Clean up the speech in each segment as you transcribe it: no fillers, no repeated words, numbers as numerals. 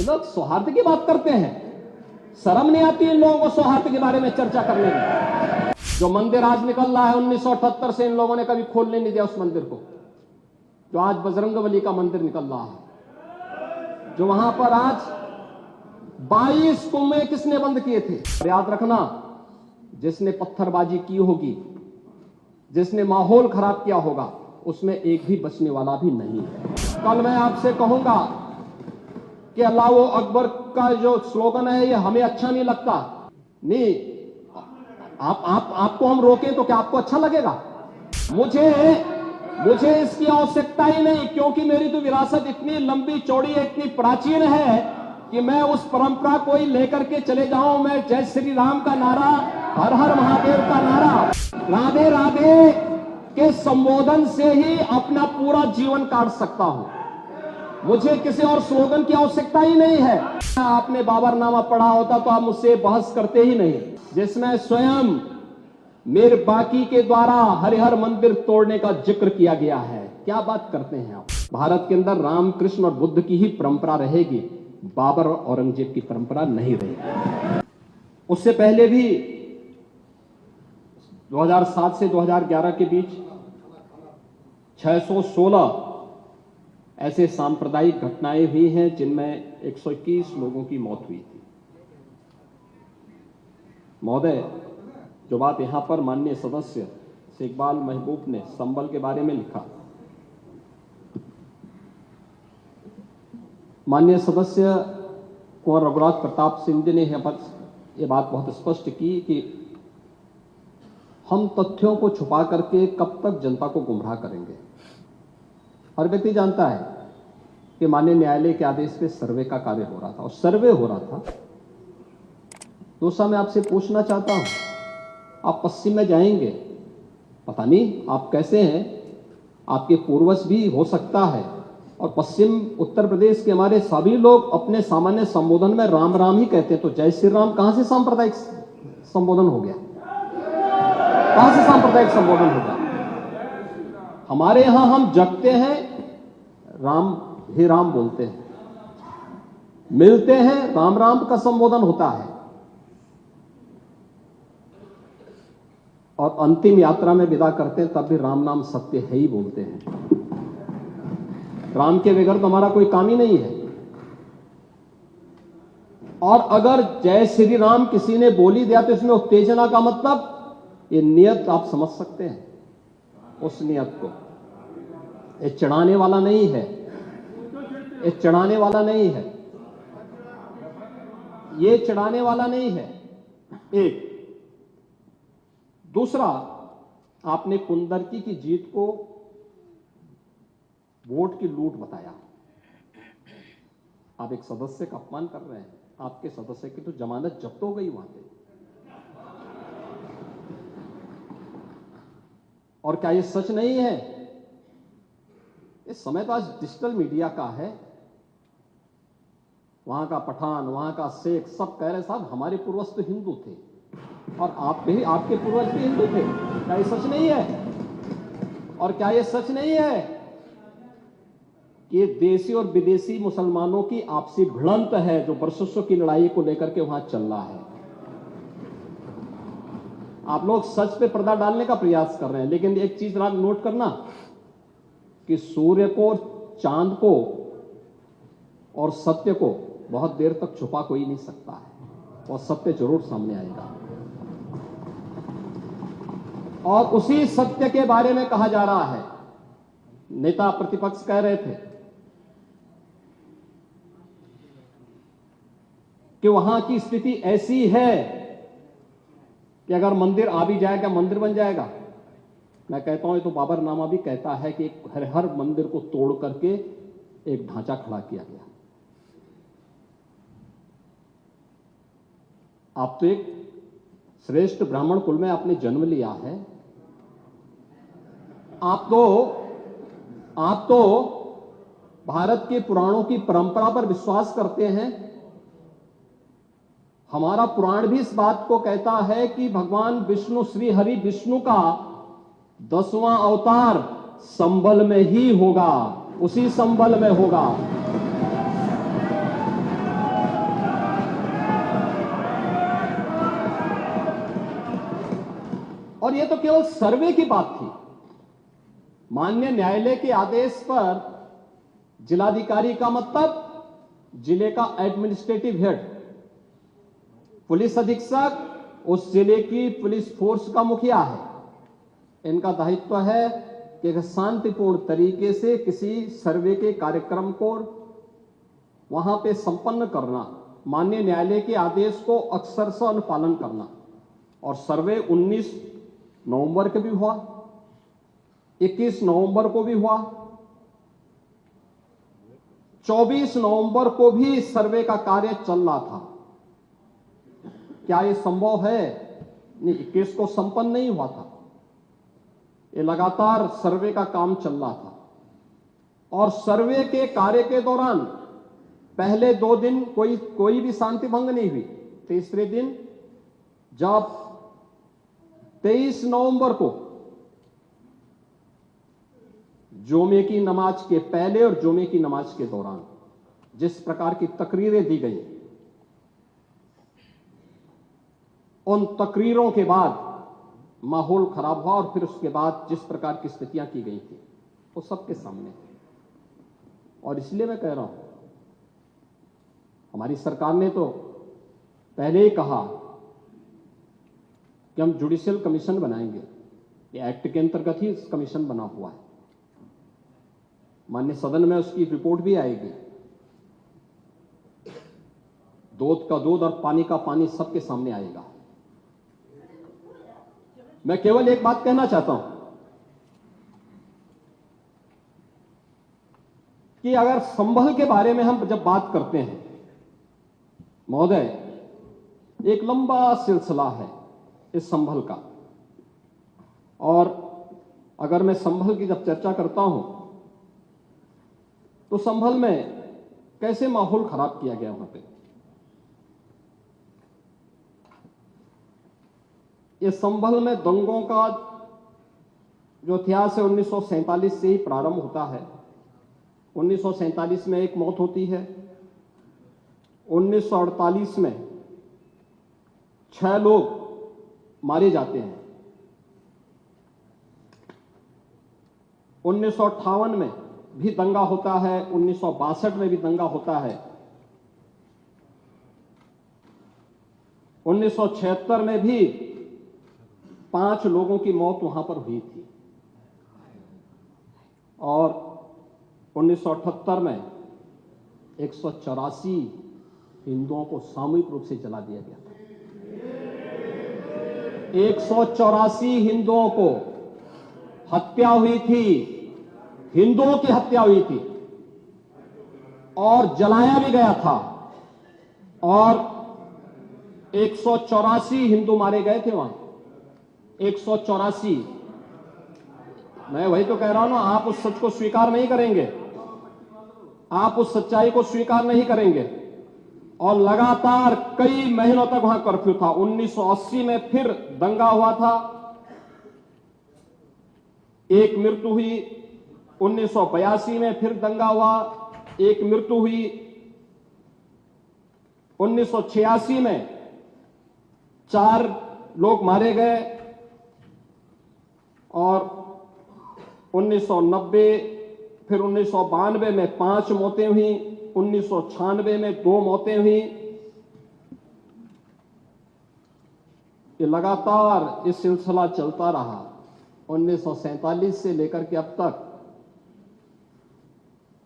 ये लोग सौहार्द की बात करते हैं, शर्म नहीं आती इन लोगों को सौहार्द के बारे में चर्चा करने में। जो मंदिर आज निकल रहा है 1978 से इन लोगों ने कभी खोलने नहीं दिया उस मंदिर को, जो आज बजरंगबली का मंदिर निकल रहा है, जो वहां पर आज 22 कुएं किसने बंद किए थे। याद रखना, जिसने पत्थरबाजी की होगी, जिसने माहौल खराब किया होगा, उसमें एक भी बचने वाला भी नहीं है। कल मैं आपसे कहूंगा कि अल्लाह अकबर का जो स्लोगन है ये हमें अच्छा नहीं लगता, नहीं आपको हम रोकें तो क्या आपको अच्छा लगेगा? मुझे इसकी आवश्यकता ही नहीं, क्योंकि मेरी तो विरासत इतनी लंबी चौड़ी है, इतनी प्राचीन है कि मैं उस परंपरा को ही लेकर के चले जाऊं। मैं जय श्री राम का नारा, हर हर महादेव का नारा, राधे राधे के संबोधन से ही अपना पूरा जीवन काट सकता हूं। मुझे किसी और स्लोगन की आवश्यकता ही नहीं है। आपने बाबरनामा पढ़ा होता तो आप मुझसे बहस करते ही नहीं, जिसमें स्वयं मीर बाकी के द्वारा हरिहर मंदिर तोड़ने का जिक्र किया गया है। क्या बात करते हैं आप? भारत के अंदर रामकृष्ण और बुद्ध की ही परंपरा रहेगी, बाबर और औरंगजेब की परंपरा नहीं रहेगी। उससे पहले भी 2007 से 2011 के बीच 616 ऐसे सांप्रदायिक घटनाएं हुई हैं जिनमें 121 लोगों की मौत हुई थी। महोदय, जो बात यहां पर माननीय सदस्य शेख इकबाल महबूब ने संबल के बारे में लिखा, माननीय सदस्य कुंवर रघुराज प्रताप सिंह जी ने यहां पर यह बात बहुत स्पष्ट की कि हम तथ्यों को छुपा करके कब तक जनता को गुमराह करेंगे। हर व्यक्ति जानता है कि माननीय न्यायालय के आदेश पे सर्वे का कार्य हो रहा था और सर्वे हो रहा था। दोस्तों, मैं आपसे पूछना चाहता हूं, आप पश्चिम में जाएंगे, पता नहीं आप कैसे हैं, आपके पूर्वज भी हो सकता है, और पश्चिम उत्तर प्रदेश के हमारे सभी लोग अपने सामान्य संबोधन में राम राम ही कहते हैं, तो जय श्री राम कहां से सांप्रदायिक संबोधन हो गया? कहां से सांप्रदायिक संबोधन हो गया? हमारे यहां हम जगते हैं, राम ही राम बोलते हैं, मिलते हैं, राम राम का संबोधन होता है, और अंतिम यात्रा में विदा करते हैं तब भी राम नाम सत्य है ही बोलते हैं। राम के बगैर तो हमारा कोई काम ही नहीं है। और अगर जय श्री राम किसी ने बोली दिया तो इसमें उत्तेजना का मतलब, ये नियत आप समझ सकते हैं उस नियत को। ये चढ़ाने वाला नहीं है, ये चढ़ाने वाला नहीं है, ये चढ़ाने वाला नहीं है। एक दूसरा, आपने कुंदरकी की जीत को वोट की लूट बताया। आप एक सदस्य का अपमान कर रहे हैं। आपके सदस्य की तो जमानत जब्त हो गई वहां पे। और क्या ये सच नहीं है? इस समय तो आज डिजिटल मीडिया का है, वहां का पठान, वहां का शेख सब कह रहे साहब हमारे पूर्वज तो हिंदू थे और आप भी, आपके पूर्वज भी हिंदू थे। क्या ये सच नहीं है? और क्या ये सच नहीं है कि देशी और विदेशी मुसलमानों की आपसी भिड़ंत है जो वर्षों की लड़ाई को लेकर के वहां चल रहा है? आप लोग सच पे पर्दा डालने का प्रयास कर रहे हैं, लेकिन एक चीज नोट करना कि सूर्य को, चांद को और सत्य को बहुत देर तक छुपा कोई नहीं सकता है, और सत्य जरूर सामने आएगा। और उसी सत्य के बारे में कहा जा रहा है। नेता प्रतिपक्ष कह रहे थे कि वहां की स्थिति ऐसी है कि अगर मंदिर आ भी जाएगा, मंदिर बन जाएगा। मैं कहता हूं, ये तो बाबरनामा भी कहता है कि हर मंदिर को तोड़ करके एक ढांचा खड़ा किया गया। आप तो एक श्रेष्ठ ब्राह्मण कुल में आपने जन्म लिया है। आप तो भारत के पुराणों की परंपरा पर विश्वास करते हैं। हमारा पुराण भी इस बात को कहता है कि भगवान विष्णु, श्री हरि विष्णु का 10वां अवतार संबल में ही होगा, उसी संबल में होगा। और यह तो केवल सर्वे की बात थी। माननीय न्यायालय के आदेश पर जिलाधिकारी का मतलब जिले का एडमिनिस्ट्रेटिव हेड, पुलिस अधीक्षक उस जिले की पुलिस फोर्स का मुखिया है। इनका दायित्व है कि शांतिपूर्ण तरीके से किसी सर्वे के कार्यक्रम को वहां पे संपन्न करना, माननीय न्यायालय के आदेश को अक्षरशः अनुपालन करना। और सर्वे 19 नवंबर को भी हुआ, 21 नवंबर को भी हुआ, 24 नवंबर को भी सर्वे का कार्य चल रहा था। क्या यह संभव है? नहीं, 21 को संपन्न नहीं हुआ था। ये लगातार सर्वे का काम चल रहा था और सर्वे के कार्य के दौरान पहले 2 दिन कोई भी शांति भंग नहीं हुई। तीसरे दिन जब 23 नवंबर को जुमे की नमाज के पहले और जुमे की नमाज के दौरान जिस प्रकार की तकरीरें दी गई, उन तकरीरों के बाद माहौल खराब हुआ और फिर उसके बाद जिस प्रकार की स्थितियां की गई थी वो सबके सामने है। और इसलिए मैं कह रहा हूं, हमारी सरकार ने तो पहले ही कहा कि हम जुडिशियल कमीशन बनाएंगे। ये एक्ट के अंतर्गत ही कमीशन बना हुआ है। माननीय सदन में उसकी रिपोर्ट भी आएगी। दूध का दूध और पानी का पानी सबके सामने आएगा। मैं केवल एक बात कहना चाहता हूं कि अगर संभल के बारे में हम जब बात करते हैं महोदय, एक लंबा सिलसिला है इस संभल का। और अगर मैं संभल की जब चर्चा करता हूं तो संभल में कैसे माहौल खराब किया गया वहां पे। ये संभल में दंगों का जो इतिहास है 1947 से ही प्रारंभ होता है। 1947 में एक मौत होती है, 1948 में 6 लोग मारे जाते हैं, 1958 में भी दंगा होता है, 1962 में भी दंगा होता है, 1976 में भी 5 लोगों की मौत वहां पर हुई थी और 1978 में 184 हिंदुओं को सामूहिक रूप से जला दिया गया था। 184 हिंदुओं को हत्या हुई थी, हिंदुओं की हत्या हुई थी और जलाया भी गया था और 184 हिंदू मारे गए थे वहां। 184। मैं वही तो कह रहा हूं ना, आप उस सच को स्वीकार नहीं करेंगे, आप उस सच्चाई को स्वीकार नहीं करेंगे। और लगातार कई महीनों तक वहां कर्फ्यू था। 1980 में फिर दंगा हुआ था, एक मृत्यु हुई। 1982 में फिर दंगा हुआ, एक मृत्यु हुई। 1986 में 4 लोग मारे गए और 1990 फिर 1992 में 5 मौतें हुई, 1996 में 2 मौतें हुई। ये लगातार इस सिलसिला चलता रहा। 1947 से लेकर के अब तक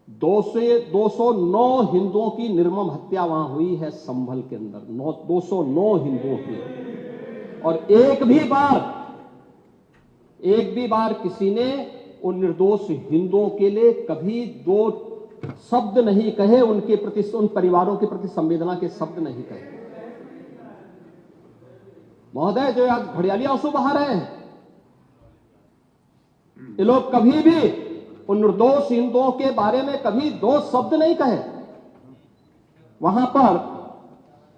209 हिंदुओं की निर्मम हत्या वहां हुई है संभल के अंदर। 209 हिंदुओं की। और एक भी बार किसी ने उन निर्दोष हिंदुओं के लिए कभी 2 शब्द नहीं कहे, उनके प्रति, उन परिवारों के प्रति संवेदना के शब्द नहीं कहे। महोदय, जो आज घड़ियाली आंसू बहा रहे हैं, ये लोग कभी भी उन निर्दोष हिंदुओं के बारे में कभी 2 शब्द नहीं कहे। वहां पर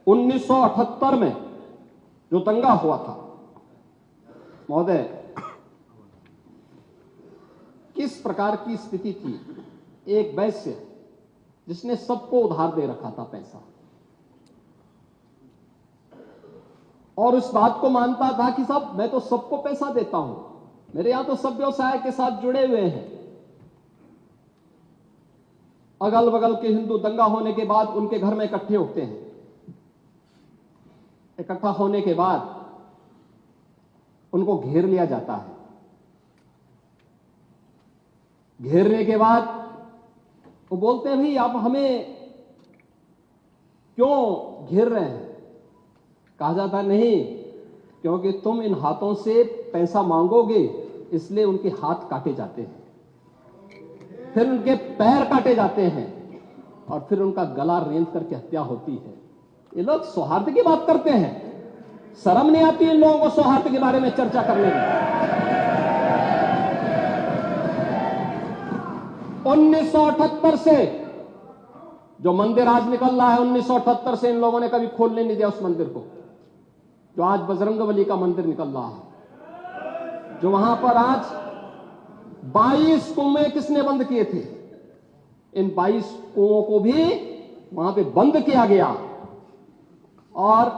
1978 में जो दंगा हुआ था महोदय, किस प्रकार की स्थिति थी। एक वैश्य जिसने सबको उधार दे रखा था पैसा, और उस बात को मानता था कि साहब मैं तो सबको पैसा देता हूं, मेरे यहां तो सब व्यवसाय के साथ जुड़े हुए हैं। अगल बगल के हिंदू दंगा होने के बाद उनके घर में इकट्ठे होते हैं। इकट्ठा होने के बाद उनको घेर लिया जाता है। घेरने के बाद वो बोलते हैं, भाई आप हमें क्यों घेर रहे हैं? कहा जाता नहीं, क्योंकि तुम इन हाथों से पैसा मांगोगे, इसलिए उनके हाथ काटे जाते हैं, फिर उनके पैर काटे जाते हैं और फिर उनका गला रेंध करके हत्या होती है। ये लोग सौहार्द की बात करते हैं, शर्म नहीं आती इन लोगों को सौहार्द के बारे में चर्चा करने में। 1978 से जो मंदिर आज निकल रहा है, 1978 से इन लोगों ने कभी खोलने नहीं दिया उस मंदिर को, जो आज बजरंगबली का मंदिर निकल रहा है, जो वहां पर आज 22 कुएं किसने बंद किए थे? इन 22 कुओं को भी वहां पे बंद किया गया। और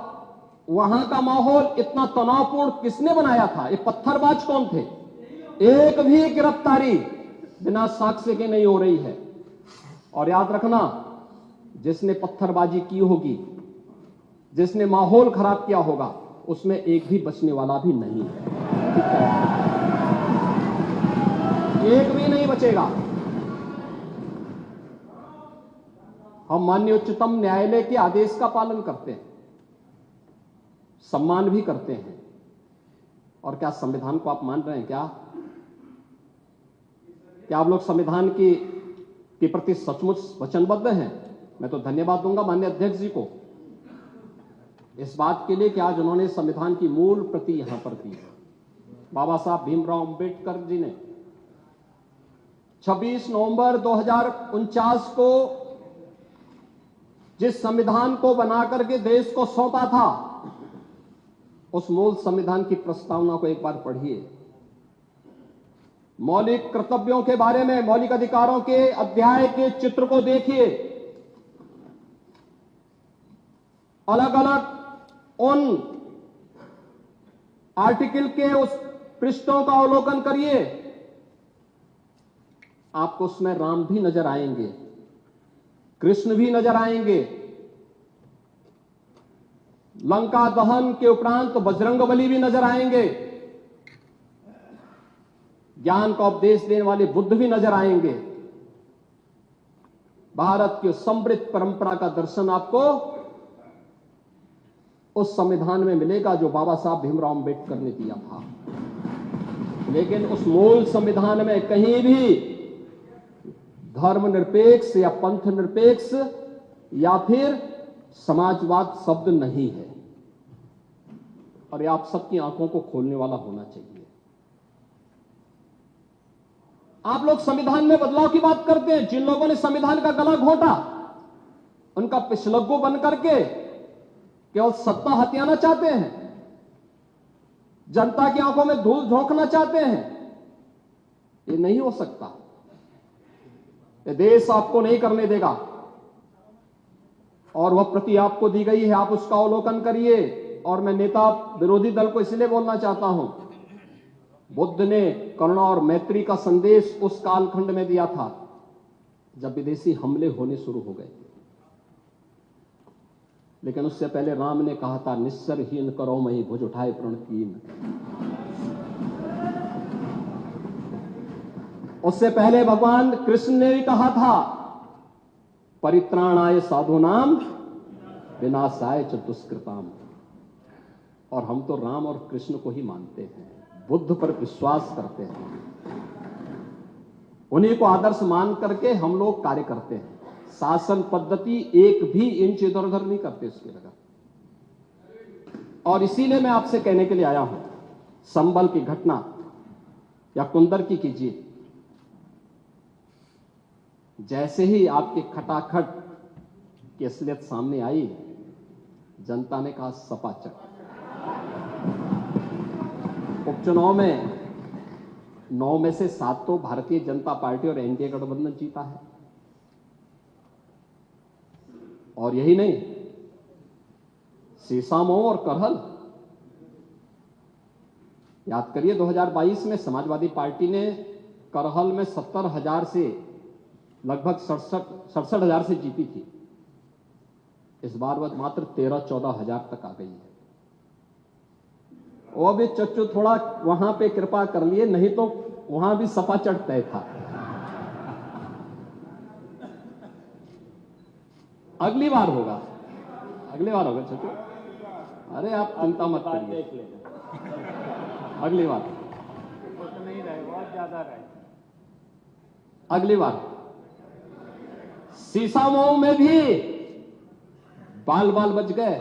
वहां का माहौल इतना तनावपूर्ण किसने बनाया था? ये पत्थरबाज कौन थे? एक भी गिरफ्तारी बिना साक्ष्य के नहीं हो रही है। और याद रखना, जिसने पत्थरबाजी की होगी, जिसने माहौल खराब किया होगा, उसमें एक भी बचने वाला भी नहीं है। एक भी नहीं बचेगा। हम माननीय उच्चतम न्यायालय के आदेश का पालन करते हैं, सम्मान भी करते हैं। और क्या संविधान को आप मान रहे हैं? क्या आप लोग संविधान के प्रति सचमुच वचनबद्ध हैं? मैं तो धन्यवाद दूंगा माननीय अध्यक्ष जी को इस बात के लिए कि आज उन्होंने संविधान की मूल प्रति यहां पर दी। बाबा साहब भीमराव अंबेडकर जी ने 26 नवंबर 2049 को जिस संविधान को बनाकर के देश को सौंपा था, उस मूल संविधान की प्रस्तावना को एक बार पढ़िए। मौलिक कर्तव्यों के बारे में, मौलिक अधिकारों के अध्याय के चित्र को देखिए। अलग अलग उन आर्टिकल के उस पृष्ठों का अवलोकन करिए, आपको उसमें राम भी नजर आएंगे, कृष्ण भी नजर आएंगे। लंका दहन के उपरांत तो बजरंगबली भी नजर आएंगे, ज्ञान का उपदेश देने वाले बुद्ध भी नजर आएंगे। भारत की समृद्ध परंपरा का दर्शन आपको उस संविधान में मिलेगा जो बाबा साहब भीमराव अंबेडकर ने दिया था। लेकिन उस मूल संविधान में कहीं भी धर्मनिरपेक्ष या पंथ निरपेक्ष या फिर समाजवाद शब्द नहीं है। और ये आप सबकी आंखों को खोलने वाला होना चाहिए। आप लोग संविधान में बदलाव की बात करते हैं। जिन लोगों ने संविधान का गला घोंटा, उनका पिछलग्गू बन करके केवल सत्ता हथियाना चाहते हैं, जनता की आंखों में धूल झोंकना चाहते हैं। ये नहीं हो सकता। ये देश आपको नहीं करने देगा। और वह प्रति आपको दी गई है, आप उसका अवलोकन करिए। और मैं नेता विरोधी दल को इसलिए बोलना चाहता हूं, बुद्ध ने करुणा और मैत्री का संदेश उस कालखंड में दिया था जब विदेशी हमले होने शुरू हो गए। लेकिन उससे पहले राम ने कहा था, निस्सरहीन करो मई भुज उठाए प्रणकीन। उससे पहले भगवान कृष्ण ने भी कहा था, परित्राणाय साधूनाम विनाशाय च दुष्कृताम। और हम तो राम और कृष्ण को ही मानते हैं, बुद्ध पर विश्वास करते हैं, उन्हीं को आदर्श मान करके हम लोग कार्य करते हैं। शासन पद्धति एक भी इंच इधर उधर नहीं करते उसकी जगह। और इसीलिए मैं आपसे कहने के लिए आया हूं, संबल की घटना या कुंदर की कीजिए, जैसे ही आपके खटाखट की असलियत सामने आई, जनता ने कहा सपाचक। उपचुनाव में 9 में से 7 तो भारतीय जनता पार्टी और एनडीए गठबंधन जीता है। और यही नहीं, सीसामऊ और करहल याद करिए 2022 में समाजवादी पार्टी ने करहल में 70,000 से लगभग 67,000 से जीती थी। इस बार वह मात्र 13-14 तक आ गई है। वो भी चच्चू थोड़ा वहां पे कृपा कर लिए, नहीं तो वहां भी सपा चढ़ तय था। अगली बार होगा, अगली बार होगा चच्चू, अरे आप चिंता मत करिए, अगली बार तो नहीं रहे, बहुत ज्यादा रहे। अगली बार सीसामऊ में भी बाल बाल बच गए,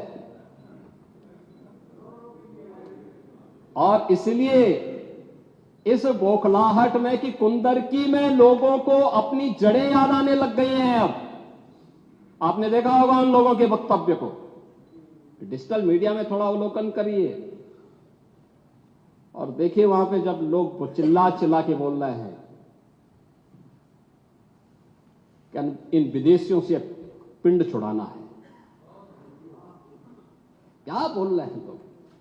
और इसलिए इस बौखलाहट में कि कुंदरकी में लोगों को अपनी जड़ें याद आने लग गई हैं। अब आपने देखा होगा उन लोगों के वक्तव्य को, डिजिटल मीडिया में थोड़ा अवलोकन करिए और देखिए वहां पे जब लोग चिल्ला चिल्ला के बोल रहे हैं कि इन विदेशियों से पिंड छुड़ाना है, क्या बोल रहे हैं लोग,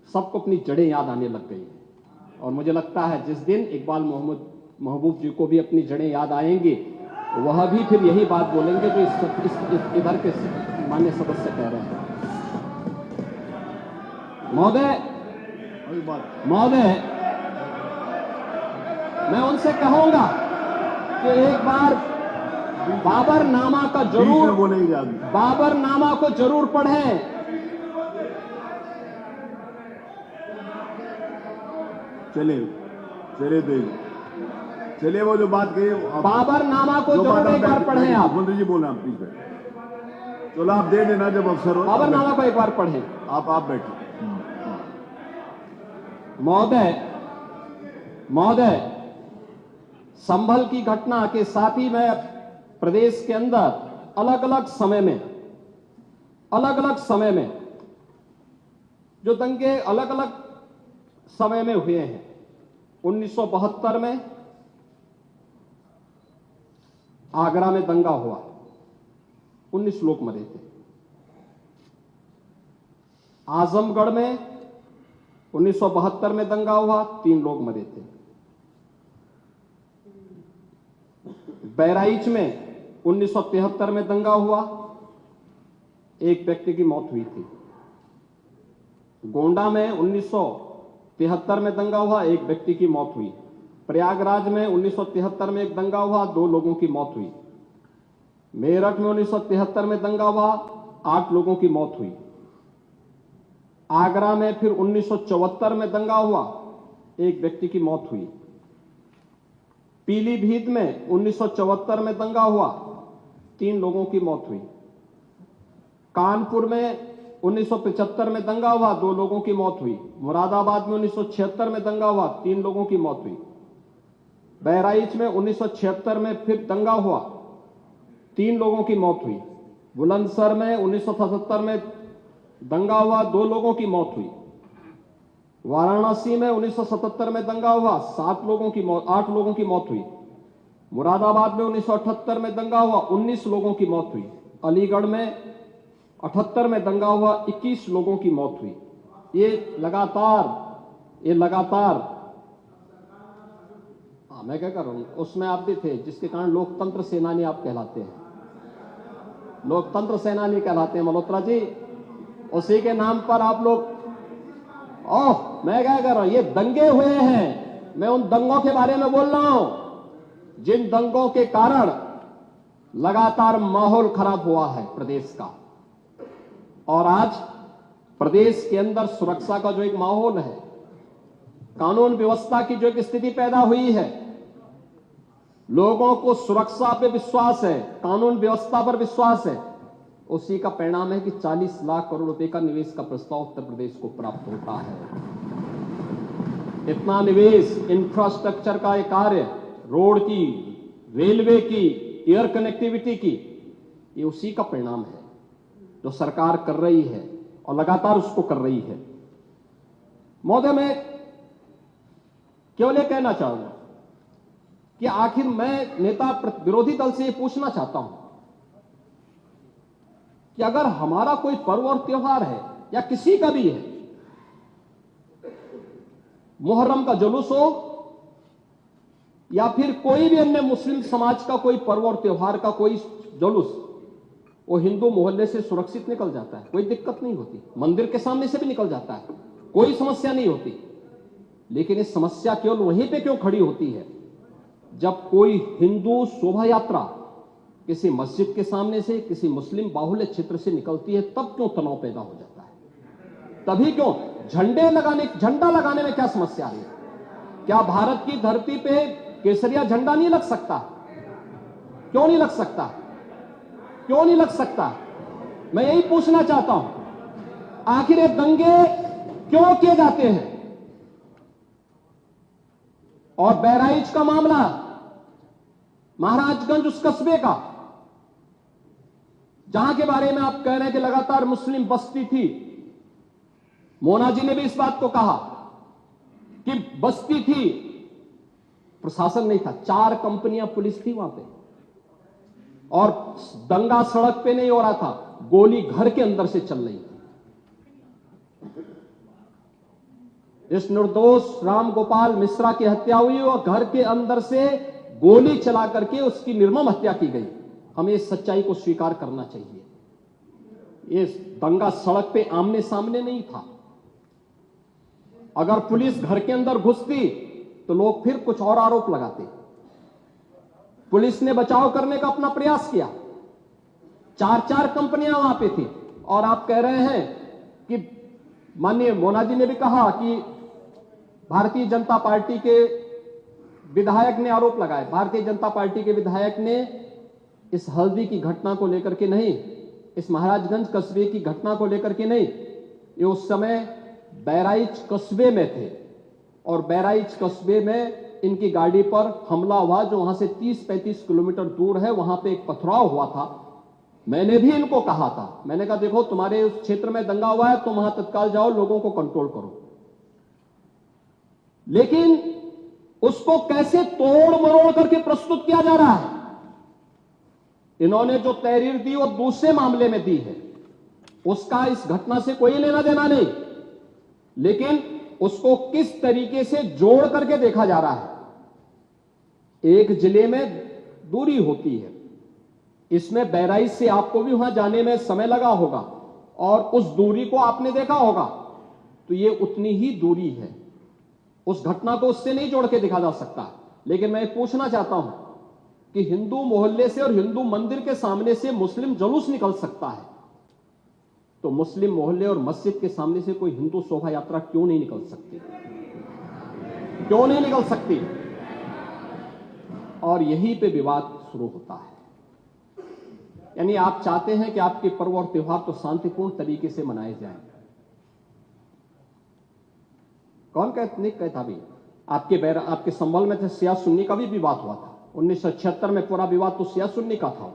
सबको अपनी जड़ें याद आने लग गई हैं। और मुझे लगता है जिस दिन इकबाल महबूब जी को भी अपनी जड़ें याद आएंगी, वह भी फिर यही बात बोलेंगे जो इधर के मान्य सदस्य कह रहे हैं। महोदय, मैं उनसे कहूंगा कि एक बार बाबरनामा का जरूर, बाबरनामा को जरूर पढ़ें। चलिए वो जो बात कही, बाबरनामा को जरूर एक बार पढ़ें आप। मंत्री जी बोले आप प्लीज, चलो आप दे देना जब अवसर हो। बाबरनामा को एक बार पढ़ें। आप बैठिए। महोदय, संभल की घटना के साथ ही मैं प्रदेश के अंदर अलग अलग समय में जो दंगे अलग अलग समय में हुए हैं, 1972 में आगरा में दंगा हुआ, 19 लोग मरे थे। आजमगढ़ में 1972 में दंगा हुआ, 3 लोग मरे थे। बहराइच में 1973 में दंगा हुआ, 1 व्यक्ति की मौत हुई थी। गोंडा में 1973 में दंगा हुआ, 1 व्यक्ति की मौत हुई। प्रयागराज में 1973 में एक दंगा हुआ, 2 लोगों की मौत हुई। मेरठ में 1973 में दंगा हुआ, 8 लोगों की मौत हुई। आगरा में फिर 1974 में दंगा हुआ, 1 व्यक्ति की मौत हुई। पीलीभीत में 1974 में दंगा हुआ, 3 लोगों की मौत हुई। कानपुर में 1975 में दंगा हुआ, 2 लोगों की मौत हुई। मुरादाबाद में 1976 में दंगा हुआ, 3 लोगों की मौत हुई। बहराइच में 1976 में फिर दंगा हुआ, 3 लोगों की मौत हुई। बुलंदशहर में 1977 में दंगा हुआ, 2 लोगों की मौत हुई। वाराणसी में 1977 में दंगा हुआ, 8 लोगों की मौत हुई। मुरादाबाद में 1978 में दंगा हुआ, 19 लोगों की मौत हुई। अलीगढ़ में 78 में दंगा हुआ, 21 लोगों की मौत हुई। ये लगातार मैं क्या कर रहा हूं, उसमें आप भी थे, जिसके कारण लोकतंत्र सेनानी आप कहलाते हैं, लोकतंत्र सेनानी कहलाते हैं मल्होत्रा जी। उसी के नाम पर आप लोग, मैं क्या कर रहा हूं, ये दंगे हुए हैं, मैं उन दंगों के बारे में बोल रहा हूं जिन दंगों के कारण लगातार माहौल खराब हुआ है प्रदेश का। और आज प्रदेश के अंदर सुरक्षा का जो एक माहौल है, कानून व्यवस्था की जो एक स्थिति पैदा हुई है, लोगों को सुरक्षा पे विश्वास है, कानून व्यवस्था पर विश्वास है, उसी का परिणाम है कि 40 लाख करोड़ रुपए का निवेश का प्रस्ताव उत्तर प्रदेश को प्राप्त होता है। इतना निवेश, इंफ्रास्ट्रक्चर का एक कार्य, रोड की, रेलवे की, एयर कनेक्टिविटी की, ये उसी का परिणाम है जो सरकार कर रही है और लगातार उसको कर रही है। महोदय, मैं केवल ये कहना चाहूंगा कि आखिर मैं नेता विरोधी दल से ये पूछना चाहता हूं कि अगर हमारा कोई पर्व और त्योहार है या किसी का भी है, मुहर्रम का जुलूस हो या फिर कोई भी अन्य मुस्लिम समाज का कोई पर्व और त्योहार का कोई जुलूस, वो हिंदू मोहल्ले से सुरक्षित निकल जाता है, कोई दिक्कत नहीं होती। मंदिर के सामने से भी निकल जाता है, कोई समस्या नहीं होती। लेकिन इस समस्या केवल वहीं पे क्यों खड़ी होती है जब कोई हिंदू शोभा यात्रा किसी मस्जिद के सामने से, किसी मुस्लिम बाहुल्य क्षेत्र से निकलती है, तब क्यों तनाव पैदा हो जाता है? तभी क्यों झंडा लगाने में क्या समस्या है? क्या भारत की धरती पे केसरिया झंडा नहीं लग सकता? क्यों नहीं लग सकता? क्यों नहीं लग सकता? मैं यही पूछना चाहता हूं। आखिर ये दंगे क्यों किए जाते हैं? और बहराइच का मामला, महाराजगंज उस कस्बे का, जहां के बारे में आप कह रहे हैं कि लगातार मुस्लिम बस्ती थी। मोना जी ने भी इस बात को कहा कि बस्ती थी, प्रशासन नहीं था, 4 कंपनियां पुलिस थी वहां पे, और दंगा सड़क पे नहीं हो रहा था, गोली घर के अंदर से चल रही थी। इस निर्दोष राम गोपाल मिश्रा की हत्या हुई और घर के अंदर से गोली चला करके उसकी निर्मम हत्या की गई। हमें इस सच्चाई को स्वीकार करना चाहिए। ये दंगा सड़क पे आमने सामने नहीं था। अगर पुलिस घर के अंदर घुसती तो लोग फिर कुछ और आरोप लगाते। पुलिस ने बचाव करने का अपना प्रयास किया। 4 कंपनियां वहां पे थी, और आप कह रहे हैं कि माननीय मोना जी ने भी कहा कि भारतीय जनता पार्टी के विधायक ने आरोप लगाए। भारतीय जनता पार्टी के विधायक ने इस हल्दी की घटना को लेकर के नहीं, इस महाराजगंज कस्बे की घटना को लेकर के नहीं, ये उस समय बहराइच कस्बे में थे, और बहराइच कस्बे में इनकी गाड़ी पर हमला हुआ, जो वहां से 30-35 किलोमीटर दूर है। वहां पे एक पथराव हुआ था। मैंने भी इनको कहा था, मैंने कहा देखो तुम्हारे उस क्षेत्र में दंगा हुआ है, तुम वहां तत्काल जाओ, लोगों को कंट्रोल करो। लेकिन उसको कैसे तोड़ मरोड़ करके प्रस्तुत किया जा रहा है। इन्होंने जो तहरीर दी वो दूसरे मामले में दी है, उसका इस घटना से कोई लेना देना नहीं, लेकिन उसको किस तरीके से जोड़ करके देखा जा रहा है। एक जिले में दूरी होती है, इसमें बहराइच से आपको भी वहां जाने में समय लगा होगा, और उस दूरी को आपने देखा होगा, तो ये उतनी ही दूरी है। उस घटना को उससे नहीं जोड़ के देखा जा सकता। लेकिन मैं पूछना चाहता हूं कि हिंदू मोहल्ले से और हिंदू मंदिर के सामने से मुस्लिम जुलूस निकल सकता है, तो मुस्लिम मोहल्ले और मस्जिद के सामने से कोई हिंदू शोभा यात्रा क्यों नहीं निकल सकती? क्यों नहीं निकल सकती? और यहीं पे विवाद शुरू होता है। यानी आप चाहते हैं कि आपके पर्व और त्योहार तो शांतिपूर्ण तरीके से मनाए जाएं। कौन नहीं कहता भी? आपके संभल में थे सिया सुन्नी का भी विवाद हुआ था। 1976 में पूरा विवाद तो सिया सुन्नी का था।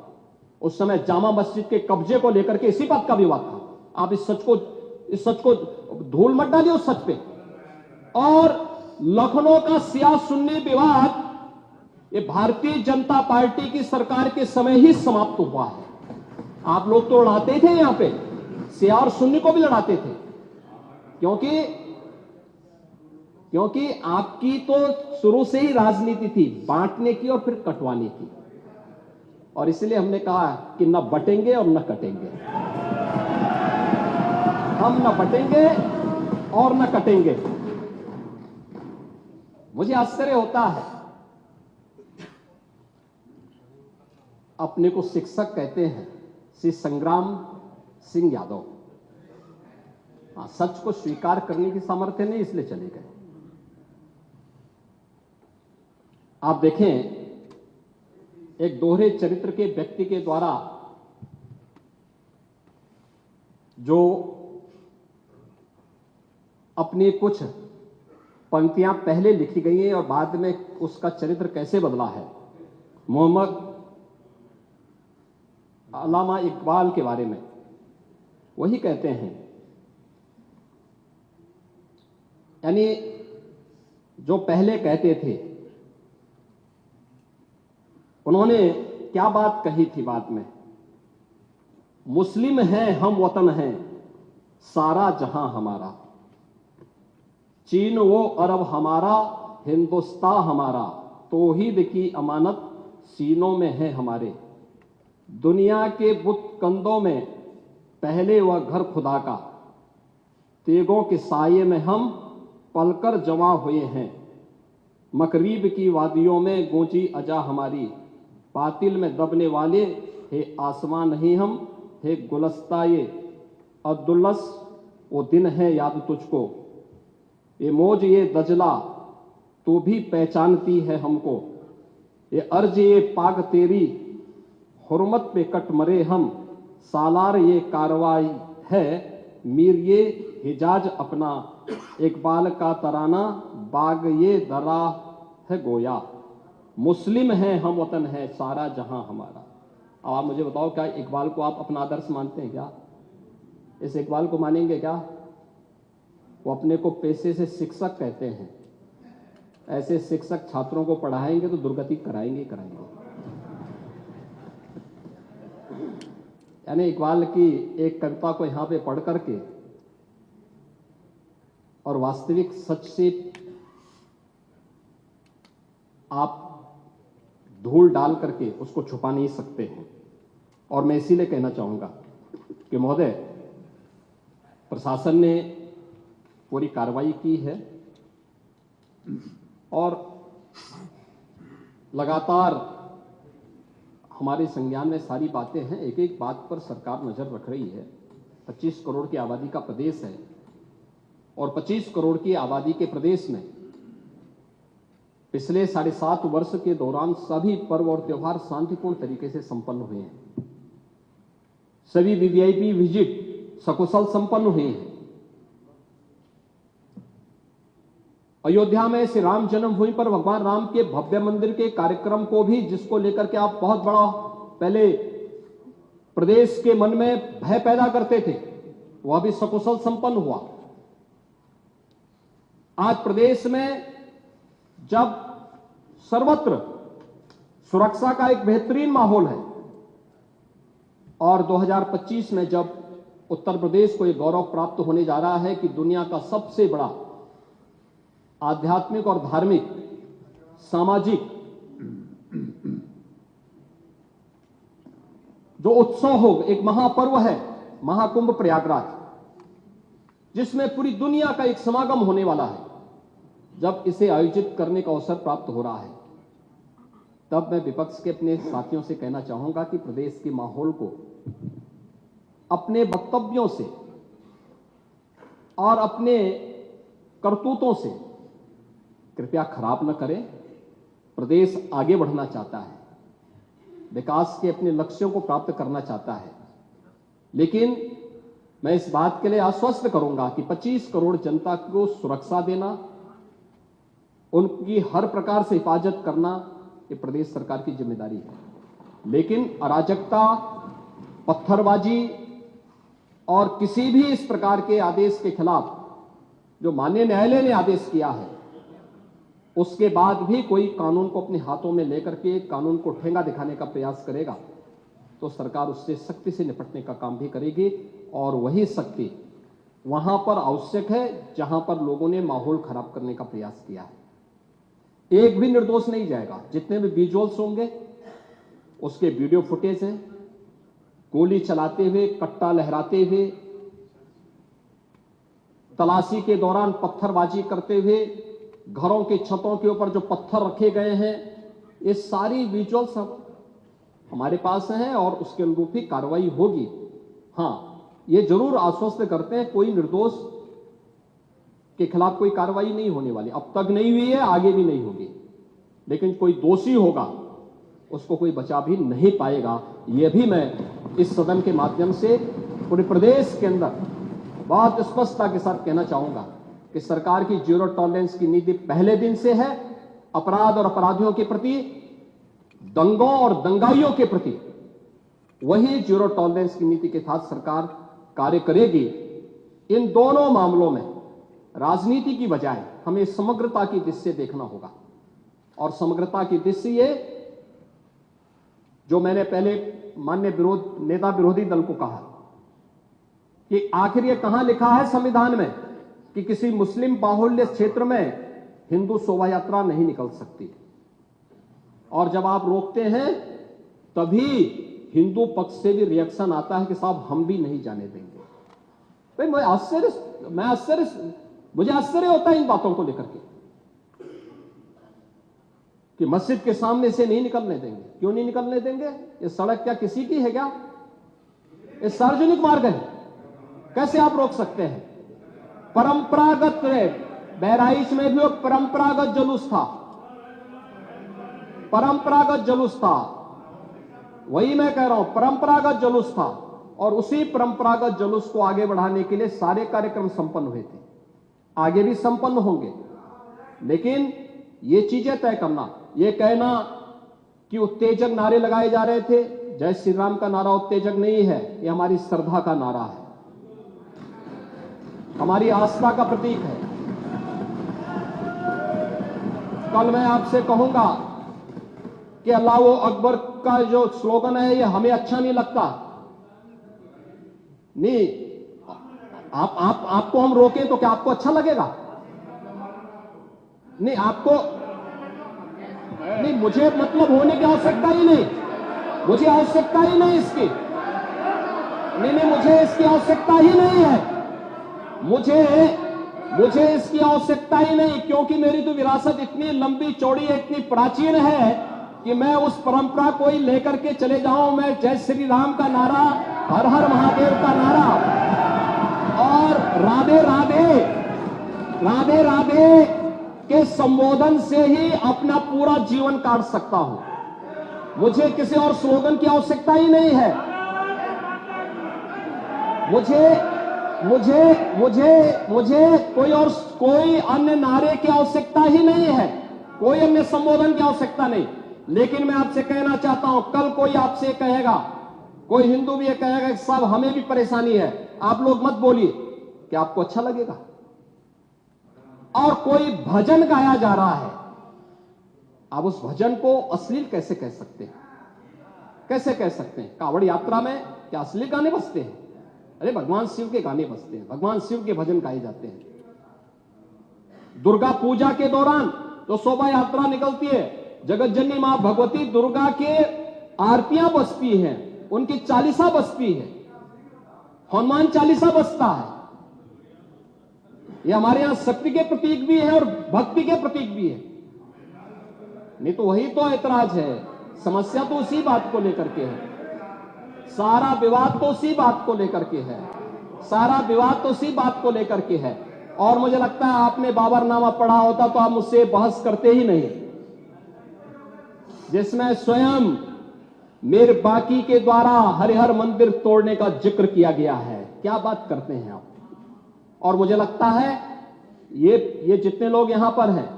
उस समय जामा मस्जिद के कब्जे को लेकर के इसी बात का विवाद था। आप इस सच को धूल मत डालिए उस सच पे। और लखनऊ का सिया सुन्नी विवाद ये भारतीय जनता पार्टी की सरकार के समय ही समाप्त हुआ है। आप लोग तो लड़ाते थे, यहां पे सिया और सुन्नी को भी लड़ाते थे, क्योंकि आपकी तो शुरू से ही राजनीति थी बांटने की और फिर कटवाने की, और इसलिए हमने कहा कि न बटेंगे और न कटेंगे। हम न बटेंगे और न कटेंगे। मुझे आश्चर्य होता है, अपने को शिक्षक कहते हैं श्री संग्राम सिंह यादव। सच को स्वीकार करने की सामर्थ्य नहीं, इसलिए चले गए। आप देखें, एक दोहरे चरित्र के व्यक्ति के द्वारा जो अपनी कुछ पंक्तियां पहले लिखी गई हैं और बाद में उसका चरित्र कैसे बदला है। मोहम्मद अल्लामा इकबाल के बारे में वही कहते हैं, यानी जो पहले कहते थे, उन्होंने क्या बात कही थी बाद में? मुस्लिम हैं हम, वतन हैं सारा जहां हमारा। चीन वो अरब हमारा, हिंदुस्तान हमारा, तौहीद की अमानत सीनों में है हमारे। दुनिया के बुत कंदों में पहले वह घर खुदा का, तेगों के साये में हम पलकर जमा हुए हैं। मकरीब की वादियों में गूंजी अजा हमारी, बातिल में दबने वाले हे आसमां नहीं हम, हे गुलस्ताए अब्दुल्लस वो दिन है याद तुझको। ये मौज ये दजला तू भी पहचानती है हमको। ये अर्ज ये पाक तेरी हुर्मत पे कट मरे हम। सालार ये कार्रवाई है मीर ये हिजाज अपना। इकबाल का तराना बाग ये दरा है गोया। मुस्लिम है हम वतन है सारा जहां हमारा। अब आप मुझे बताओ, क्या इकबाल को आप अपना आदर्श मानते हैं क्या? इस इकबाल को मानेंगे क्या? वो अपने को पेशे से शिक्षक कहते हैं। ऐसे शिक्षक छात्रों को पढ़ाएंगे तो दुर्गति कराएंगे ही कराएंगे। यानी इकबाल की एक कविता को यहां पे पढ़ करके और वास्तविक सच से आप धूल डाल करके उसको छुपा नहीं सकते हैं। और मैं इसीलिए कहना चाहूंगा कि महोदय, प्रशासन ने पूरी कार्रवाई की है और लगातार हमारे संज्ञान में सारी बातें हैं। एक एक बात पर सरकार नजर रख रही है। 25 करोड़ की आबादी का प्रदेश है और 25 करोड़ की आबादी के प्रदेश में पिछले 7.5 वर्ष के दौरान सभी पर्व और त्योहार शांतिपूर्ण तरीके से संपन्न हुए हैं। सभी वीवीआईपी विजिट सकुशल संपन्न हुए हैं। अयोध्या में श्री राम जन्मभूमि पर भगवान राम के भव्य मंदिर के कार्यक्रम को भी, जिसको लेकर के आप बहुत बड़ा पहले प्रदेश के मन में भय पैदा करते थे, वह भी सकुशल संपन्न हुआ। आज प्रदेश में जब सर्वत्र सुरक्षा का एक बेहतरीन माहौल है और 2025 में जब उत्तर प्रदेश को यह गौरव प्राप्त होने जा रहा है कि दुनिया का सबसे बड़ा आध्यात्मिक और धार्मिक सामाजिक जो उत्सव हो, एक महापर्व है महाकुंभ प्रयागराज, जिसमें पूरी दुनिया का एक समागम होने वाला है, जब इसे आयोजित करने का अवसर प्राप्त हो रहा है, तब मैं विपक्ष के अपने साथियों से कहना चाहूंगा कि प्रदेश के माहौल को अपने वक्तव्यों से और अपने करतूतों से कृपया खराब न करें। प्रदेश आगे बढ़ना चाहता है, विकास के अपने लक्ष्यों को प्राप्त करना चाहता है, लेकिन मैं इस बात के लिए आश्वस्त करूंगा कि 25 करोड़ जनता को सुरक्षा देना, उनकी हर प्रकार से हिफाजत करना, ये प्रदेश सरकार की जिम्मेदारी है। लेकिन अराजकता, पत्थरबाजी और किसी भी इस प्रकार के आदेश के खिलाफ जो माननीय न्यायालय ने आदेश किया है, उसके बाद भी कोई कानून को अपने हाथों में लेकर के कानून को ठेंगा दिखाने का प्रयास करेगा तो सरकार उससे सख्ती से निपटने का काम भी करेगी। और वही सख्ती वहां पर आवश्यक है जहां पर लोगों ने माहौल खराब करने का प्रयास किया है। एक भी निर्दोष नहीं जाएगा। जितने भी विजुअल्स होंगे उसके वीडियो फुटेज हैं, गोली चलाते हुए, कट्टा लहराते हुए, तलाशी के दौरान पत्थरबाजी करते हुए, घरों के छतों के ऊपर जो पत्थर रखे गए हैं, ये सारी विजुअल्स हमारे पास हैं और उसके अनुरूप ही कार्रवाई होगी। हां, ये जरूर आश्वस्त करते हैं कोई निर्दोष के खिलाफ कोई कार्रवाई नहीं होने वाली, अब तक नहीं हुई है, आगे भी नहीं होगी। लेकिन कोई दोषी होगा उसको कोई बचा भी नहीं पाएगा। यह भी मैं इस सदन के माध्यम से पूरे प्रदेश के अंदर बहुत स्पष्टता के साथ कहना चाहूंगा कि सरकार की जीरो टॉलरेंस की नीति पहले दिन से है। अपराध और अपराधियों के प्रति, दंगों और दंगाइयों के प्रति वही जीरो टॉलरेंस की नीति के साथ सरकार कार्य करेगी। इन दोनों मामलों में राजनीति की बजाय हमें समग्रता की दृष्टि से देखना होगा। और समग्रता की दृष्टि ये जो मैंने पहले माननीय नेता विरोधी दल को कहा कि आखिर ये कहां लिखा है संविधान में कि किसी मुस्लिम बाहुल्य क्षेत्र में हिंदू शोभा यात्रा नहीं निकल सकती, और जब आप रोकते हैं तभी हिंदू पक्ष से भी रिएक्शन आता है कि साहब हम भी नहीं जाने देंगे। भाई मुझे आश्चर्य होता है इन बातों को लेकर के कि मस्जिद के सामने से नहीं निकलने देंगे। क्यों नहीं निकलने देंगे? ये सड़क क्या किसी की है क्या? ये सार्वजनिक मार्ग है, कैसे आप रोक सकते हैं? परंपरागत बहराइच में भी एक परंपरागत जुलूस था, परंपरागत जुलूस था, वही मैं कह रहा हूं, परंपरागत जुलूस था, और उसी परंपरागत जुलूस को आगे बढ़ाने के लिए सारे कार्यक्रम संपन्न हुए थे, आगे भी संपन्न होंगे। लेकिन ये चीजें तय करना, ये कहना कि उत्तेजक नारे लगाए जा रहे थे, जय श्री राम का नारा उत्तेजक नहीं है, ये हमारी श्रद्धा का नारा है, हमारी आस्था का प्रतीक है। कल मैं आपसे कहूंगा कि अल्लाह अकबर का जो स्लोगन है ये हमें अच्छा नहीं लगता, नहीं, आपको हम रोकें तो क्या आपको अच्छा लगेगा? नहीं, आपको नहीं, मुझे मतलब होने की आवश्यकता ही नहीं, मुझे आवश्यकता ही नहीं इसकी, नहीं, मुझे इसकी आवश्यकता ही नहीं है, मुझे इसकी आवश्यकता ही नहीं, क्योंकि मेरी तो विरासत इतनी लंबी चौड़ी है, इतनी प्राचीन है कि मैं उस परंपरा को ही लेकर के चले जाऊं। मैं जय श्री राम का नारा, हर हर महादेव का नारा और राधे राधे, राधे राधे के संबोधन से ही अपना पूरा जीवन काट सकता हूं। मुझे किसी और स्लोगन की आवश्यकता ही नहीं है, मुझे कोई अन्य नारे की आवश्यकता ही नहीं है, कोई अन्य संबोधन की आवश्यकता नहीं। लेकिन मैं आपसे कहना चाहता हूं, कल कोई आपसे कहेगा, कोई हिंदू भी ये कहेगा कि साहब हमें भी परेशानी है, आप लोग मत बोलिए, क्या आपको अच्छा लगेगा? और कोई भजन गाया जा रहा है, आप उस भजन को अश्लील कैसे कह सकते हैं? कैसे कह सकते हैं? कांवड़ यात्रा में क्या अश्लील गाने बजते हैं? अरे भगवान शिव के गाने बजते हैं, भगवान शिव के भजन गाए जाते हैं। दुर्गा पूजा के दौरान तो शोभा यात्रा निकलती है, जगत जननी मां भगवती दुर्गा के आरतियां बजती हैं, उनकी चालीसा बजती है, हनुमान चालीसा बजता है। ये हमारे यहां शक्ति के प्रतीक भी है और भक्ति के प्रतीक भी है। नहीं तो वही तो ऐतराज है, समस्या तो उसी बात को लेकर के है, सारा विवाद तो उसी बात को लेकर के है, सारा विवाद तो उसी बात को लेकर के है। और मुझे लगता है आपने बाबरनामा पढ़ा होता तो आप मुझसे बहस करते ही नहीं, जिसमें स्वयं मीर बाकी के द्वारा हरिहर मंदिर तोड़ने का जिक्र किया गया है। क्या बात करते हैं आप? और मुझे लगता है ये जितने लोग यहां पर हैं,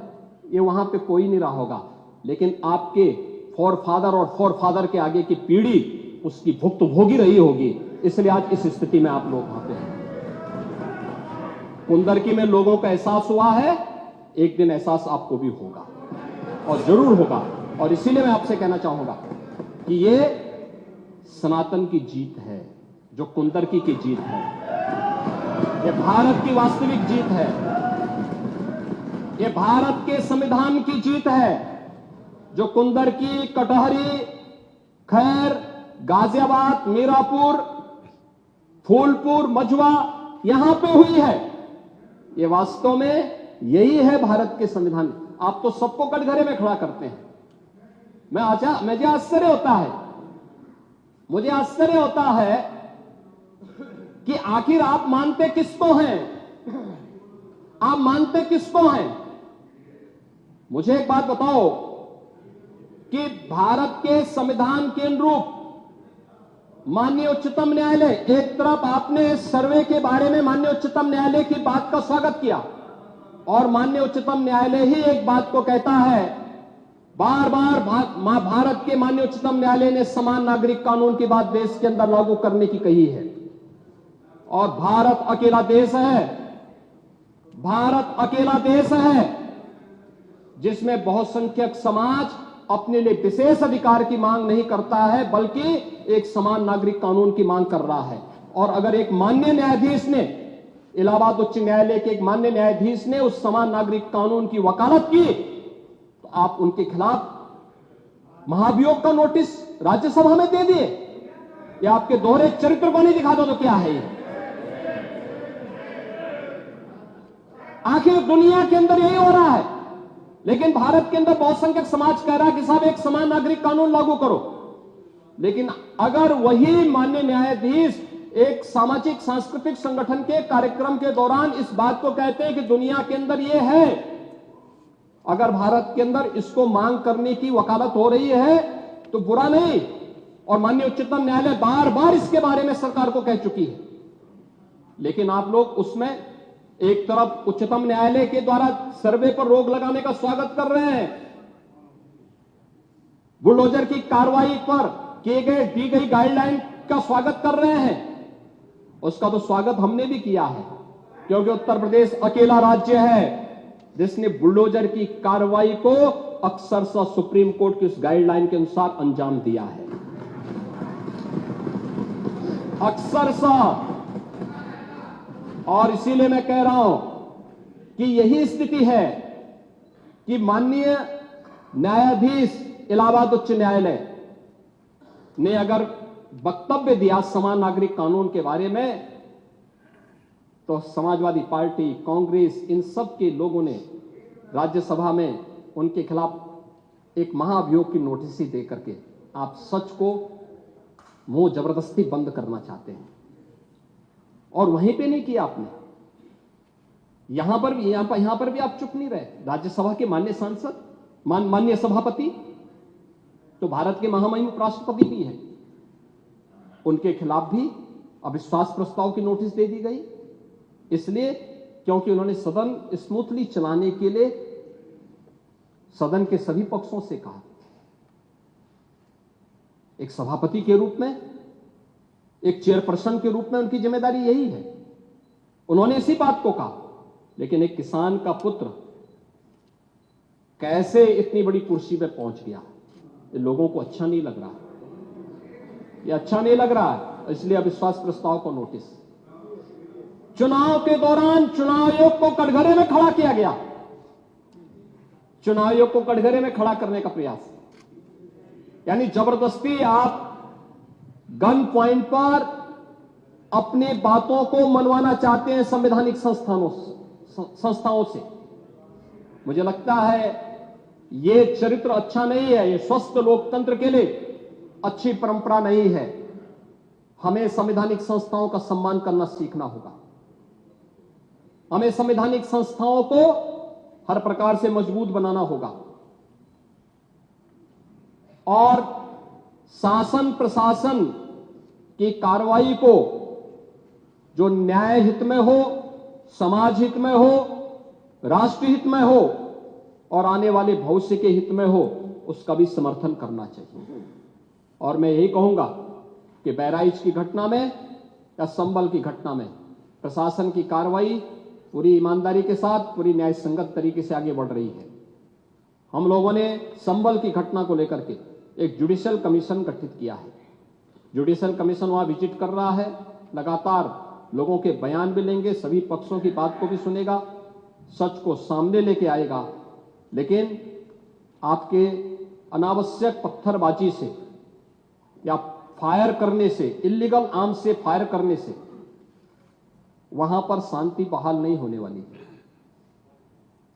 ये वहां पे कोई नहीं रहा होगा, लेकिन आपके फोरफादर और फोरफादर के आगे की पीढ़ी उसकी भुक्त भोगी रही होगी, इसलिए आज इस स्थिति में आप लोग वहां पे हैं। कुंदरकी में लोगों का एहसास हुआ है, एक दिन एहसास आपको भी होगा और जरूर होगा। और इसीलिए मैं आपसे कहना चाहूंगा कि ये सनातन की जीत है, जो कुंदरकी की जीत है, ये भारत की वास्तविक जीत है, ये भारत के संविधान की जीत है, जो कुंदरकी, कटहरी, खैर, गाजियाबाद, मीरापुर, फूलपुर, मझवा यहां पे हुई है। ये वास्तव में यही है भारत के संविधान। आप तो सबको कटघरे में खड़ा करते हैं। मुझे आश्चर्य होता है, मुझे आश्चर्य होता है कि आखिर आप मानते किसको हैं? आप मानते किसको हैं? मुझे एक बात बताओ कि भारत के संविधान के अनुरूप माननीय उच्चतम न्यायालय, एक तरफ आपने सर्वे के बारे में माननीय उच्चतम न्यायालय की बात का स्वागत किया, और माननीय उच्चतम न्यायालय ही एक बात को कहता है, बार बार भारत के माननीय उच्चतम न्यायालय ने समान नागरिक कानून की बात देश के अंदर लागू करने की कही है। और भारत अकेला देश है, भारत अकेला देश है जिसमें बहुसंख्यक समाज अपने लिए विशेष अधिकार की मांग नहीं करता है, बल्कि एक समान नागरिक कानून की मांग कर रहा है। और अगर एक माननीय न्यायाधीश ने इलाहाबाद उच्च न्यायालय के एक माननीय न्यायाधीश ने उस समान नागरिक कानून की वकालत की, तो आप उनके खिलाफ महाभियोग का नोटिस राज्यसभा में दे दिए। ये आपके दोहरे चरित्र को नहीं दिखा दो तो क्या है ये? आखिर दुनिया के अंदर यही हो रहा है, लेकिन भारत के अंदर बहुसंख्यक समाज कह रहा है कि साहब एक समान नागरिक कानून लागू करो। लेकिन अगर वही माननीय न्यायाधीश एक सामाजिक सांस्कृतिक संगठन के कार्यक्रम के दौरान इस बात को कहते हैं कि दुनिया के अंदर ये है, अगर भारत के अंदर इसको मांग करने की वकालत हो रही है तो बुरा नहीं, और माननीय उच्चतम न्यायालय बार बार इसके बारे में सरकार को कह चुकी है। लेकिन आप लोग उसमें एक तरफ उच्चतम न्यायालय के द्वारा सर्वे पर रोक लगाने का स्वागत कर रहे हैं, बुलडोजर की कार्रवाई पर दी गई गाइडलाइन का स्वागत कर रहे हैं। उसका तो स्वागत हमने भी किया है, क्योंकि उत्तर प्रदेश अकेला राज्य है जिसने बुलडोजर की कार्रवाई को अक्सरशः सुप्रीम कोर्ट की उस गाइडलाइन के अनुसार अंजाम दिया है, अक्सरशः। और इसीलिए मैं कह रहा हूं कि यही स्थिति है कि माननीय न्यायाधीश इलाहाबाद उच्च न्यायालय ने अगर वक्तव्य दिया समान नागरिक कानून के बारे में, तो समाजवादी पार्टी, कांग्रेस, इन सब के लोगों ने राज्यसभा में उनके खिलाफ एक महाअभियोग की नोटिस ही दे करके आप सच को मुंह जबरदस्ती बंद करना चाहते हैं। और वहीं पे नहीं किया आपने, यहां पर भी आप चुप नहीं रहे। राज्यसभा के माननीय सांसद, माननीय सभापति तो भारत के महामहिम उपराष्ट्रपति भी हैं, उनके खिलाफ भी अविश्वास प्रस्ताव की नोटिस दे दी गई, इसलिए क्योंकि उन्होंने सदन स्मूथली चलाने के लिए सदन के सभी पक्षों से कहा। एक सभापति के रूप में, एक चेयरपर्सन के रूप में उनकी जिम्मेदारी यही है, उन्होंने इसी बात को कहा। लेकिन एक किसान का पुत्र कैसे इतनी बड़ी कुर्सी पे पहुंच गया, ये लोगों को अच्छा नहीं लग रहा, ये अच्छा नहीं लग रहा है, इसलिए अविश्वास प्रस्ताव को नोटिस। चुनाव के दौरान चुनाव आयोग को कटघरे में खड़ा किया गया, चुनाव आयोग को कटघरे में खड़ा करने का प्रयास, यानी जबरदस्ती आप गन पॉइंट पर अपनी बातों को मनवाना चाहते हैं संवैधानिक संस्थाओं से। मुझे लगता है यह चरित्र अच्छा नहीं है, यह स्वस्थ लोकतंत्र के लिए अच्छी परंपरा नहीं है। हमें संवैधानिक संस्थाओं का सम्मान करना सीखना होगा, हमें संवैधानिक संस्थाओं को हर प्रकार से मजबूत बनाना होगा, और शासन प्रशासन की कार्रवाई को जो न्याय हित में हो, समाज हित में हो, राष्ट्र हित में हो और आने वाले भविष्य के हित में हो, उसका भी समर्थन करना चाहिए। और मैं यही कहूंगा कि बहराइच की घटना में या संभल की घटना में प्रशासन की कार्रवाई पूरी ईमानदारी के साथ, पूरी न्याय संगत तरीके से आगे बढ़ रही है। हम लोगों ने संभल की घटना को लेकर के एक जुडिशियल कमीशन गठित किया है। जुडिशियल कमीशन वहां विजिट कर रहा है, लगातार लोगों के बयान भी लेंगे, सभी पक्षों की बात को भी सुनेगा, सच को सामने लेके आएगा। लेकिन आपके अनावश्यक पत्थरबाजी से या फायर करने से, इल्लीगल आर्म से फायर करने से वहां पर शांति बहाल नहीं होने वाली है।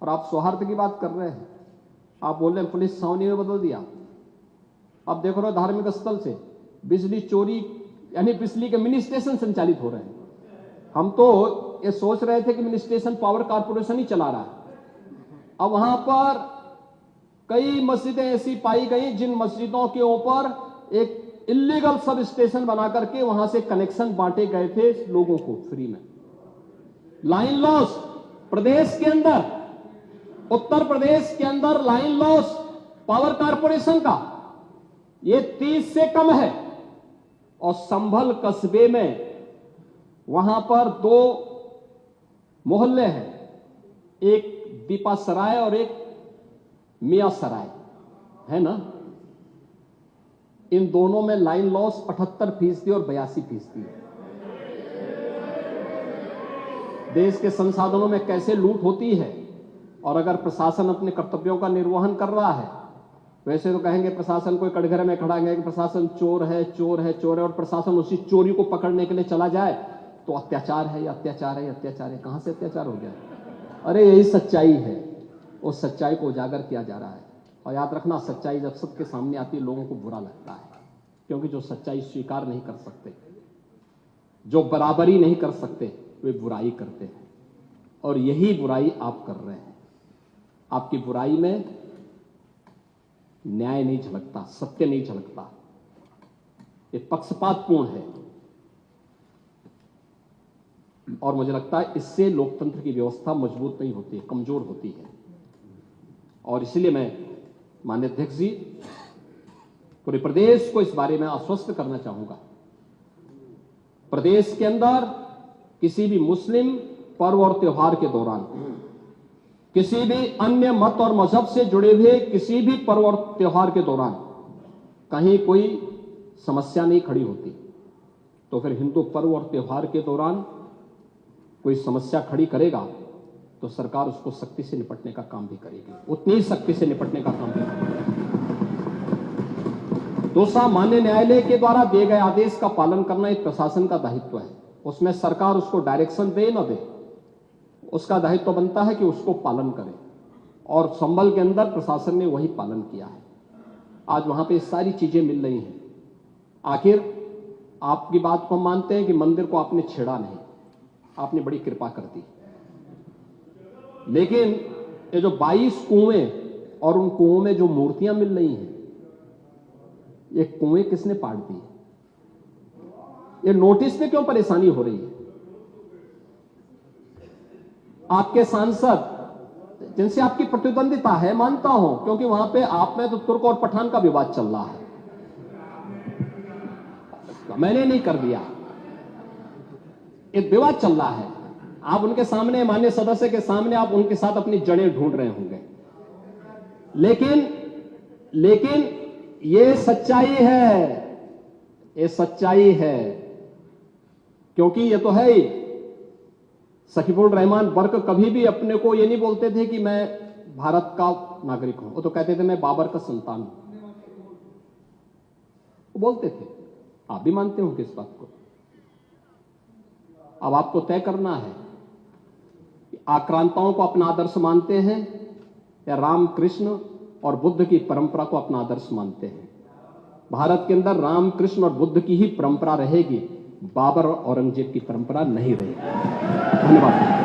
और आप सौहार्द की बात कर रहे हैं, आप बोल रहे हैं पुलिस छावनी में बदल दिया। अब देख रहे हो धार्मिक स्थल से बिजली चोरी, यानी बिजली के मिनी स्टेशन संचालित हो रहे हैं। हम तो ये सोच रहे थे कि मिनी स्टेशन पावर कारपोरेशन ही चला रहा है। अब वहां पर कई मस्जिदें ऐसी पाई गई जिन मस्जिदों के ऊपर एक इल्लीगल सब स्टेशन बना करके वहां से कनेक्शन बांटे गए थे लोगों को फ्री में। लाइन लॉस प्रदेश के अंदर, उत्तर प्रदेश के अंदर लाइन लॉस पावर कारपोरेशन का ये 30 से कम है। और संभल कस्बे में वहां पर 2 मोहल्ले हैं, एक दीपा सराय और एक मियां सराय है ना। इन दोनों में लाइन लॉस 78% और 82% है। देश के संसाधनों में कैसे लूट होती है। और अगर प्रशासन अपने कर्तव्यों का निर्वहन कर रहा है, वैसे तो कहेंगे प्रशासन कोई कटघरे में खड़ा है कि प्रशासन चोर है, चोर है, चोर है, और प्रशासन उसी चोरी को पकड़ने के लिए चला जाए तो अत्याचार है, अत्याचार है, अत्याचार है। कहां से अत्याचार हो गया? अरे यही सच्चाई है, उस सच्चाई को उजागर किया जा रहा है। और याद रखना, सच्चाई जब सबके सामने आती है लोगों को बुरा लगता है, क्योंकि जो सच्चाई स्वीकार नहीं कर सकते, जो बराबरी नहीं कर सकते, वे बुराई करते हैं। और यही बुराई आप कर रहे हैं। आपकी बुराई में न्याय नहीं झलकता, सत्य नहीं झलकता, ये पक्षपातपूर्ण है। और मुझे लगता है इससे लोकतंत्र की व्यवस्था मजबूत नहीं होती है, कमजोर होती है। और इसलिए मैं माननीय अध्यक्ष जी, पूरे प्रदेश को इस बारे में आश्वस्त करना चाहूंगा, प्रदेश के अंदर किसी भी मुस्लिम पर्व और त्योहार के दौरान, किसी भी अन्य मत और मजहब से जुड़े हुए किसी भी पर्व और त्योहार के दौरान कहीं कोई समस्या नहीं खड़ी होती, तो फिर हिंदू पर्व और त्योहार के दौरान कोई समस्या खड़ी करेगा तो सरकार उसको सख्ती से निपटने का काम भी करेगी, उतनी ही सख्ती से निपटने का काम भी करेगी। दूसरा, माननीय न्यायालय के द्वारा दिए गए आदेश का पालन करना एक प्रशासन का दायित्व है। उसमें सरकार उसको डायरेक्शन दे न दे, उसका दायित्व बनता है कि उसको पालन करे, और संभल के अंदर प्रशासन ने वही पालन किया है। आज वहां पे सारी चीजें मिल रही हैं। आखिर आपकी बात को हम मानते हैं कि मंदिर को आपने छेड़ा नहीं, आपने बड़ी कृपा कर दी, लेकिन ये जो 22 कुएं और उन कुओं में जो मूर्तियां मिल रही हैं, ये कुएं किसने पाड़ दी? ये नोटिस में क्यों परेशानी हो रही है? आपके सांसद जिनसे आपकी प्रतिद्वंदिता है, मानता हूं, क्योंकि वहां पे आप में तो तुर्क और पठान का विवाद चल रहा है, मैंने नहीं कर दिया, एक विवाद चल रहा है। आप उनके सामने, माननीय सदस्य के सामने, आप उनके साथ अपनी जड़ें ढूंढ रहे होंगे, लेकिन ये सच्चाई है, ये सच्चाई है, क्योंकि ये तो है ही। सकीफुल रहमान बर्क कभी भी अपने को ये नहीं बोलते थे कि मैं भारत का नागरिक हूं, वो तो कहते थे मैं बाबर का संतान हूं, वो बोलते थे। आप भी मानते हो किस बात को? अब आपको तय करना है कि आक्रांताओं को अपना आदर्श मानते हैं या राम, कृष्ण और बुद्ध की परंपरा को अपना आदर्श मानते हैं। भारत के अंदर राम, कृष्ण और बुद्ध की ही परंपरा रहेगी, बाबर और औरंगजेब की परंपरा नहीं रहेगी। धन्यवाद।